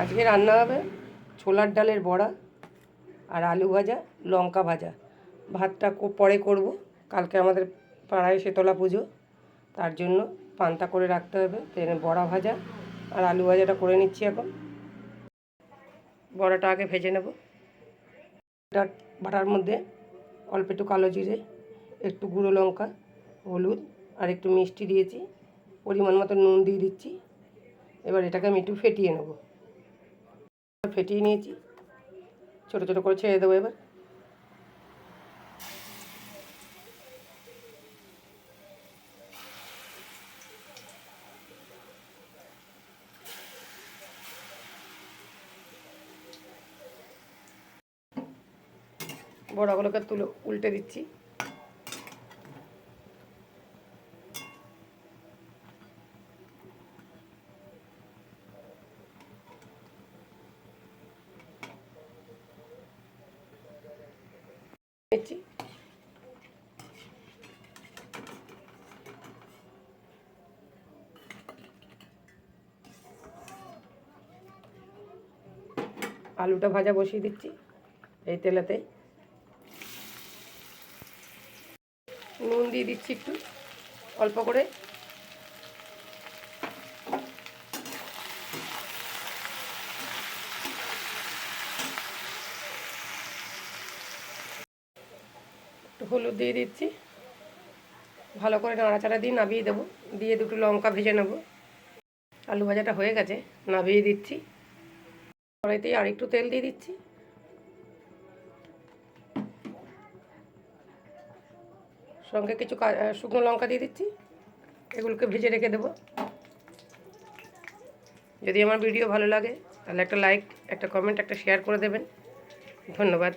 আজকে রান্না হবে ছোলার ডালের বড়া আর আলু ভাজা, লঙ্কা ভাজা। ভাতটা পরে করব, কালকে আমাদের পাড়ায় শীতলা পুজো, তার জন্য পান্তা করে রাখতে হবে। বড়া ভাজা আর আলু ভাজাটা করে নিচ্ছি এখন। বড়াটা আগে ভেজে নেব। বাটার মধ্যে অল্প একটু কালো জিরে, একটু গুঁড়ো লঙ্কা, হলুদ আর একটু মিষ্টি দিয়েছি, পরিমাণ মতো নুন দিয়ে দিচ্ছি। এবার এটাকে আমি একটু ফেটিয়ে নেব। ফেটিয়ে নিয়েছি, ছোটো ছোটো করে ছেড়ে দেবো। এবার বড়াগুলোকে তুলে উল্টে দিচ্ছি। নিচ্ছি আলুটা ভাজা বসিয়ে দিচ্ছি এই তেলেতে। নুন দিয়ে দিচ্ছি একটু অল্প করে। একটু হলুদ দিয়ে দিচ্ছি। ভালো করে নাড়াচাড়া দিয়ে নামিয়ে দেবো। দিয়ে দুটো লঙ্কা ভেজে নেব। আলু ভাজাটা হয়ে গেছে, নামিয়ে দিচ্ছি। কড়াইতেই আর একটু তেল দিয়ে দিচ্ছি। সঙ্গে কিছু শুকনো লঙ্কা দিয়ে দিচ্ছি। এগুলোকে ভেজে রেখে দেবো। যদি আমার ভিডিও ভালো লাগে তাহলে একটা লাইক, একটা কমেন্ট, একটা শেয়ার করে দেবেন। ধন্যবাদ।